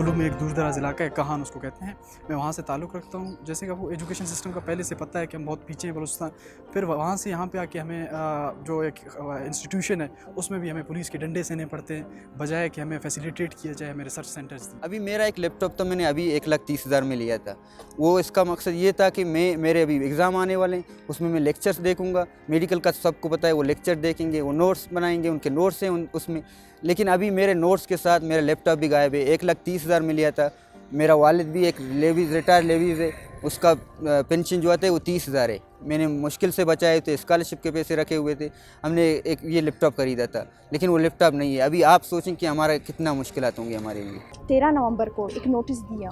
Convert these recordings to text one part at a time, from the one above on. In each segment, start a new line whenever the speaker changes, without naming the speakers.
कोल्लू में एक दूर-दराज़ इलाका है, कहान उसको कहते हैं। मैं वहाँ से ताल्लुक़ रखता हूँ। जैसे कि वो एजुकेशन सिस्टम का पहले से पता है कि हम बहुत पीछे हैं बलूचिस्तान। फिर वहाँ से यहाँ पे आके हमें जो एक इंस्टीट्यूशन है, उसमें भी हमें पुलिस के डंडे सहने पड़ते हैं, बजाय कि हमें फैसिलिटेट किया जाए हमें रिसर्च सेंटर्स।
अभी मेरा एक लैपटॉप तो मैंने अभी 1,30,000 में लिया था। वो इसका मकसद ये था कि मेरे अभी एग्ज़ाम आने वाले हैं, उसमें मैं लेक्चर्स देखूंगा। मेडिकल का सबको पता है, वो लेक्चर देखेंगे, वो नोट्स बनाएंगे, उनके नोट्स हैं उसमें। लेकिन अभी मेरे नोट्स के साथ मेरा लैपटॉप भी गायब है। 1,30,000 में लिया था। मेरा वालिद भी एक रिटायर्ड लेवीज़ है, उसका पेंशन जो आता है वो 30,000 है। मैंने मुश्किल से बचाए थे, स्कॉलरशिप के पैसे रखे हुए थे। हमने एक ये लैपटॉप खरीदा था, लेकिन वो लैपटॉप नहीं है। अभी आप सोचें कि हमारा कितना मुश्किलात होंगी हमारे लिए।
13 नवंबर को एक नोटिस दिया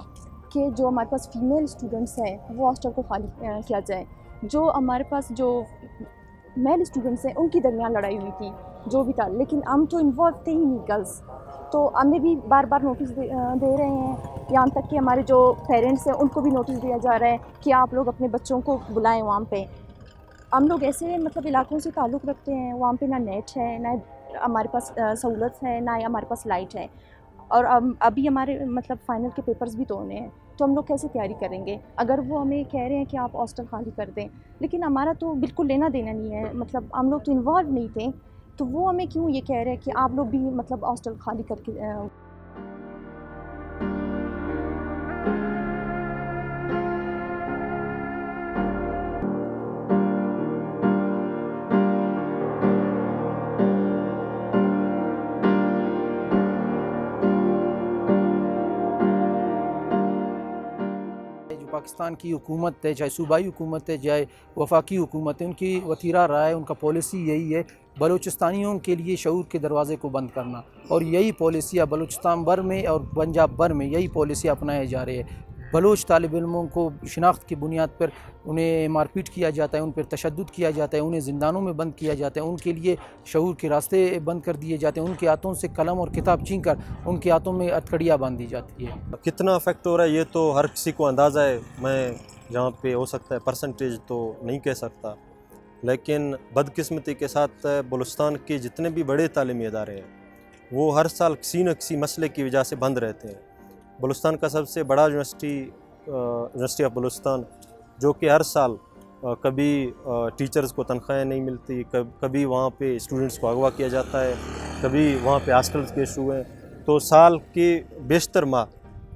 कि जो हमारे पास फीमेल स्टूडेंट्स हैं वो हॉस्टल को खाली किया जाए। जो हमारे पास जो मेल स्टूडेंट्स हैं उनकी दरमियान लड़ाई हुई थी जो भी था, लेकिन हम तो इन्वॉल्व थे ही नहीं गर्ल्स। तो हमें भी बार बार नोटिस दे रहे हैं, यहाँ तक कि हमारे जो पेरेंट्स हैं उनको भी नोटिस दिया जा रहा है कि आप लोग अपने बच्चों को बुलाएं वहाँ पे। हम लोग ऐसे मतलब इलाकों से ताल्लुक़ रखते हैं, वहाँ पे ना नेट है, ना हमारे पास सहूलत है, ना हमारे पास लाइट है। और अभी हमारे मतलब फ़ाइनल के पेपर्स भी तो होने हैं, तो हम लोग कैसे तैयारी करेंगे अगर वो हमें कह रहे हैं कि आप हॉस्टल खाली कर दें। लेकिन हमारा तो बिल्कुल लेना देना नहीं है, मतलब हम लोग तो इन्वॉल्व नहीं थे, तो वो हमें क्यों ये कह रहे हैं कि आप लोग भी मतलब हॉस्टल खाली करके
पाकिस्तान की हुकूमत है, चाहे सूबाई हुकूमत है, चाहे वफाकी हुकूमत है, उनकी वतीरा राय, उनका पॉलिसी यही है बलूचिस्तानियों के लिए शऊर के दरवाज़े को बंद करना। और यही पॉलिसियाँ बलूचिस्तान भर में और पंजाब भर में यही पॉलिसियाँ अपनाई जा रही है। बलूच तालिब इल्मों को शिनाख्त की बुनियाद पर उन्हें मारपीट किया जाता है, उन पर तशद्दुद किया जाता है, उन्हें ज़िंदानों में बंद किया जाता है, उनके लिए शऊर के रास्ते बंद कर दिए जाते हैं, उनके हाथों से कलम और किताब छीन कर उनके हाथों में अटकड़ियाँ बांधी जाती है।
कितना अफेक्ट हो रहा है ये तो हर किसी को अंदाज़ा है। मैं जहाँ पे हो सकता है परसेंटेज तो नहीं कह सकता, लेकिन बदकिस्मती के साथ बलूचिस्तान के जितने भी बड़े तालीमी इदारे हैं वो हर साल किसी न किसी मसले की वजह से बंद रहते हैं। बलूचिस्तान का सबसे बड़ा यूनिवर्सिटी ऑफ बलूचिस्तान, जो कि हर साल कभी टीचर्स को तनख्वाहें नहीं मिलती, कभी वहाँ पे स्टूडेंट्स को अगवा किया जाता है, कभी वहाँ पे हॉस्टल्स के इशू हैं, तो साल के बेशतर माह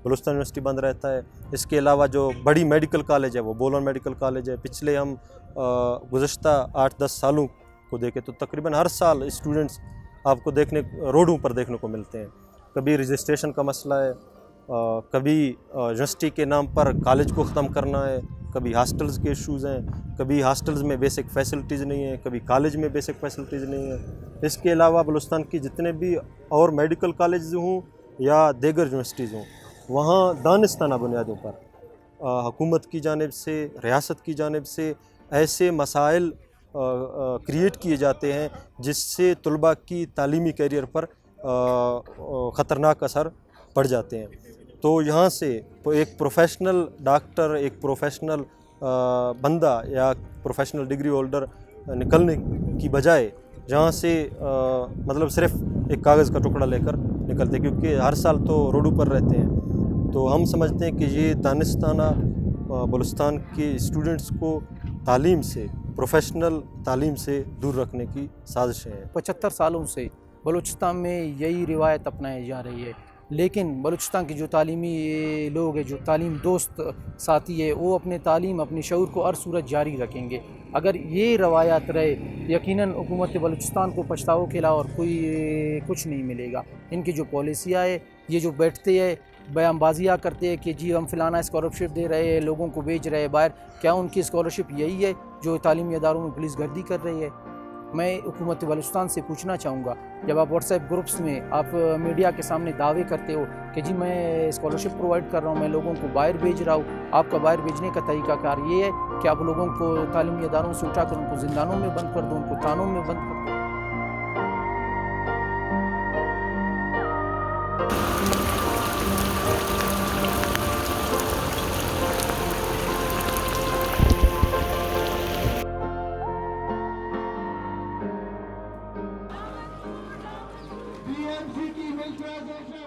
बलूचिस्तान यूनिवर्सिटी बंद रहता है। इसके अलावा जो बड़ी मेडिकल कॉलेज है वो बोलन मेडिकल कॉलेज है। पिछले हम गुज़श्ता 8-10 सालों को देखें तो तकरीबन हर साल स्टूडेंट्स आपको रोडों पर देखने को मिलते हैं। कभी रजिस्ट्रेशन का मसला है, कभी यूनिवर्सिटी के नाम पर कॉलेज को ख़त्म करना है, कभी हॉस्टल्स के इश्यूज़ हैं, कभी हॉस्टल्स में बेसिक फैसिलिटीज़ नहीं है, कभी कॉलेज में बेसिक फैसिलिटीज़ नहीं है। इसके अलावा बलूचिस्तान की जितने भी और मेडिकल कॉलेज हों या दीगर यूनिवर्सिटीज़ हों, वहाँ दानिस्ताना बुनियादों पर हुकूमत की जानिब से, रियासत की जानिब से ऐसे मसाइल क्रिएट किए जाते हैं जिससे तलबा की तालीमी कैरियर पर ख़तरनाक असर पड़ जाते हैं। तो यहाँ से एक प्रोफेशनल डॉक्टर, एक प्रोफेशनल बंदा या प्रोफेशनल डिग्री होल्डर निकलने की बजाय जहाँ से मतलब सिर्फ एक कागज़ का टुकड़ा लेकर निकलते, क्योंकि हर साल तो रोडों पर रहते हैं। तो हम समझते हैं कि ये दानिस्ताना बलूचिस्तान के स्टूडेंट्स को तालीम से, प्रोफेशनल तालीम से दूर रखने की साजिश है।
75 सालों से बलूचिस्तान में यही रिवायत अपनाई जा रही है, लेकिन बलूचिस्तान के जो तालीमी लोग हैं, जो तालीम दोस्त साथी है, वो अपने तालीम, अपने शऊर को हर सूरत जारी रखेंगे। अगर ये रवायात रहे, यकीनन हुकूमत बलूचिस्तान को पछताओ के अलावा और कुछ नहीं मिलेगा। इनकी जो पॉलिसियाँ है, ये जो बैठते हैं बयानबाजियाँ करते हैं कि जी हम फ़लाना स्कॉलरशिप दे रहे हैं, लोगों को भेज रहे हैं बाहर, क्या उनकी स्कॉलरशिप यही है जो तालीमी इदारों में पुलिस गर्दी कर रही है? मैं हुकूमत बलूचिस्तान से पूछना चाहूँगा, जब आप व्हाट्सएप ग्रुप्स में आप मीडिया के सामने दावे करते हो कि जी मैं स्कॉलरशिप प्रोवाइड कर रहा हूँ, मैं लोगों को बाहर भेज रहा हूँ, आपका बाहर भेजने का तरीक़ाकार ये है कि आप लोगों को तालीमी इदारों से उठाकर उनको ज़िंदानों में बंद कर दो, उनको थानों में बंद कर दो।
BMC की मिलिट्राइजेशन